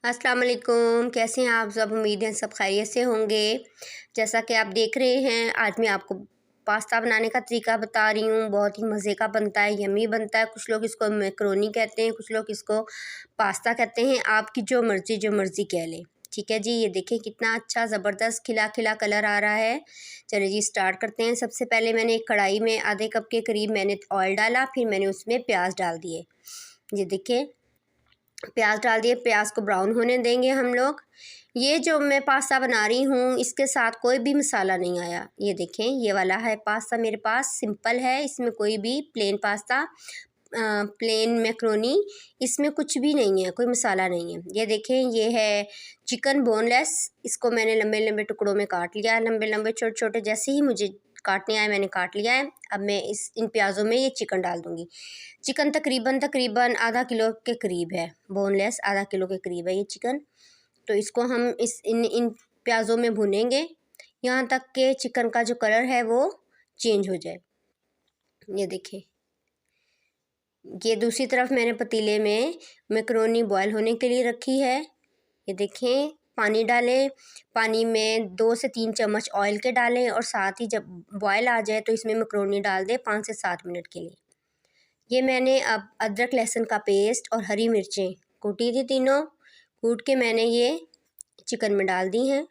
अस्सलाम वालेकुम। कैसे हैं आप सब? उम्मीद है सब खैरियत से होंगे। जैसा कि आप देख रहे हैं, आज मैं आपको पास्ता बनाने का तरीका बता रही हूँ। बहुत ही मज़े का बनता है, यम्मी बनता है। कुछ लोग इसको मैक्रोनी कहते हैं, कुछ लोग इसको पास्ता कहते हैं। आपकी जो मर्ज़ी कह लें। ठीक है जी। ये देखें कितना अच्छा ज़बरदस्त खिला खिला कलर आ रहा है। चलिए जी स्टार्ट करते हैं। सबसे पहले मैंने एक कढ़ाई में आधे कप के करीब मैंने ऑयल डाला, फिर मैंने उसमें प्याज डाल दिए। ये देखें प्याज डाल दिए, प्याज को ब्राउन होने देंगे हम लोग। ये जो मैं पास्ता बना रही हूँ इसके साथ कोई भी मसाला नहीं आया। ये देखें ये वाला है पास्ता मेरे पास, सिंपल है, इसमें कोई भी प्लेन पास्ता प्लेन मैक्रोनी, इसमें कुछ भी नहीं है, कोई मसाला नहीं है। ये देखें ये है चिकन बोनलेस, इसको मैंने लंबे लंबे टुकड़ों में काट लिया है, लंबे लंबे छोटे छोटे जैसे ही मुझे काटने आए मैंने काट लिया है। अब मैं इन प्याज़ों में ये चिकन डाल दूँगी। चिकन तकरीबन आधा किलो के करीब है, बोनलेस आधा किलो के करीब है ये चिकन। तो इसको हम इन प्याज़ों में भूनेंगे यहाँ तक कि चिकन का जो कलर है वो चेंज हो जाए। ये देखें ये दूसरी तरफ मैंने पतीले में मैक्रोनी बॉयल होने के लिए रखी है। ये देखें पानी डालें, पानी में 2 से 3 चम्मच ऑयल के डालें और साथ ही जब बॉयल आ जाए तो इसमें मैक्रोनी डाल दें 5 से 7 मिनट के लिए। ये मैंने अब अदरक लहसुन का पेस्ट और हरी मिर्चें कूटी थी, तीनों कूट के मैंने ये चिकन में डाल दी हैं।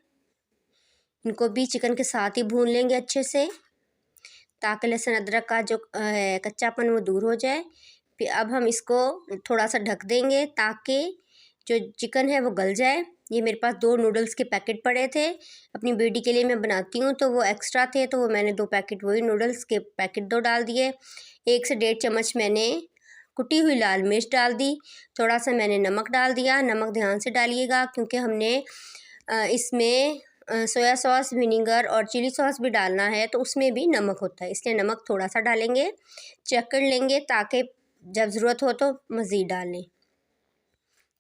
इनको भी चिकन के साथ ही भून लेंगे अच्छे से ताकि लहसुन अदरक का जो कच्चापन वो दूर हो जाए। फिर अब हम इसको थोड़ा सा ढक देंगे ताकि जो चिकन है वो गल जाए। ये मेरे पास 2 नूडल्स के पैकेट पड़े थे, अपनी बेटी के लिए मैं बनाती हूँ तो वो एक्स्ट्रा थे, तो वो मैंने 2 पैकेट वही नूडल्स के पैकेट 2 डाल दिए। 1 से 1.5 चम्मच मैंने कुटी हुई लाल मिर्च डाल दी। थोड़ा सा मैंने नमक डाल दिया, नमक ध्यान से डालिएगा क्योंकि हमने इसमें सोया सॉस, विनीगर और चिली सॉस भी डालना है तो उसमें भी नमक होता है, इसलिए नमक थोड़ा सा डालेंगे, चेक कर लेंगे ताकि जब ज़रूरत हो तो मज़ीद डाल लें।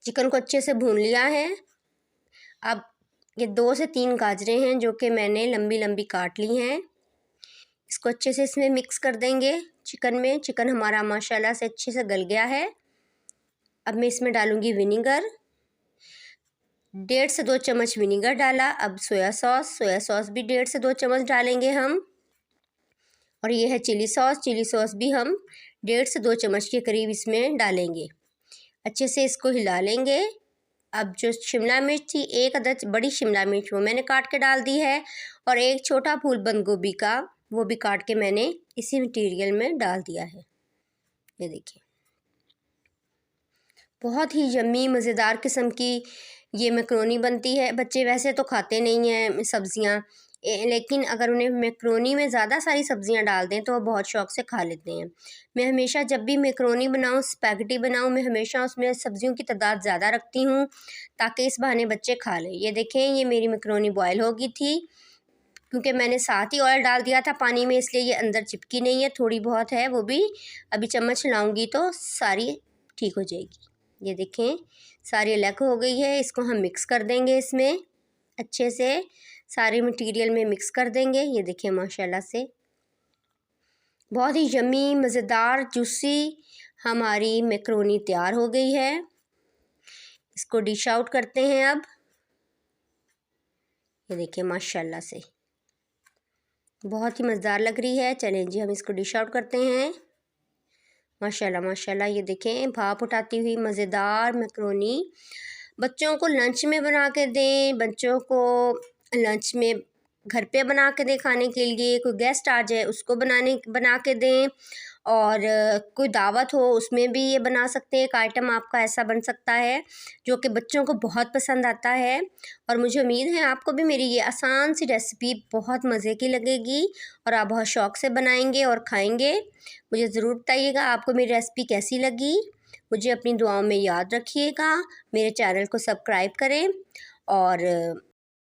चिकन को अच्छे से भून लिया है। अब ये 2 से 3 गाजरें हैं जो कि मैंने लंबी लंबी काट ली हैं, इसको अच्छे से इसमें मिक्स कर देंगे चिकन में। चिकन हमारा माशाल्लाह से अच्छे से गल गया है। अब मैं इसमें डालूँगी विनीगर, 1.5 से 2 चम्मच विनीगर डाला। अब सोया सॉस भी 1.5 से 2 चम्मच डालेंगे हम। और ये है चिली सॉस भी हम 1.5 से 2 चम्मच के करीब इसमें डालेंगे। अच्छे से इसको हिला लेंगे। अब जो शिमला मिर्च थी, 1 अदद बड़ी शिमला मिर्च वो मैंने काट के डाल दी है और 1 छोटा फूल बंद गोभी का वो भी काट के मैंने इसी मटीरियल में डाल दिया है। ये देखिए बहुत ही यम्मी मज़ेदार किस्म की ये मैक्रोनी बनती है। बच्चे वैसे तो खाते नहीं हैं सब्ज़ियाँ, लेकिन अगर उन्हें मैक्रोनी में ज़्यादा सारी सब्ज़ियाँ डाल दें तो वो बहुत शौक़ से खा लेते हैं। मैं हमेशा जब भी मैक्रोनी बनाऊँ, स्पैगेटी बनाऊँ, मैं हमेशा उसमें सब्ज़ियों की तादाद ज़्यादा रखती हूँ ताकि इस बहाने बच्चे खा लें। ये देखें ये मेरी मैक्रोनी बॉयल हो गई थी क्योंकि मैंने साथ ही ऑयल डाल दिया था पानी में, इसलिए ये अंदर चिपकी नहीं है, थोड़ी बहुत है वो भी अभी चम्मच हिलाऊँगी तो सारी ठीक हो जाएगी। ये देखें सारी अलग हो गई है। इसको हम मिक्स कर देंगे, इसमें अच्छे से सारे मटेरियल में मिक्स कर देंगे। ये देखें माशाल्लाह से बहुत ही यम्मी मज़ेदार जूसी हमारी मैक्रोनी तैयार हो गई है। इसको डिश आउट करते हैं अब। ये देखें माशाल्लाह से बहुत ही मज़ेदार लग रही है। चलें जी हम इसको डिश आउट करते हैं। माशाल्लाह ये देखें भाप उठाती हुई मज़ेदार मैक्रोनी। बच्चों को लंच में बना के दें, बच्चों को लंच में घर पे बना के दें खाने के लिए, कोई गेस्ट आ जाए उसको बना के दें, और कोई दावत हो उसमें भी ये बना सकते हैं। एक आइटम आपका ऐसा बन सकता है जो कि बच्चों को बहुत पसंद आता है। और मुझे उम्मीद है आपको भी मेरी ये आसान सी रेसिपी बहुत मज़े की लगेगी और आप बहुत शौक़ से बनाएंगे और खाएंगे। मुझे ज़रूर बताइएगा आपको मेरी रेसिपी कैसी लगी। मुझे अपनी दुआओं में याद रखिएगा। मेरे चैनल को सब्सक्राइब करें और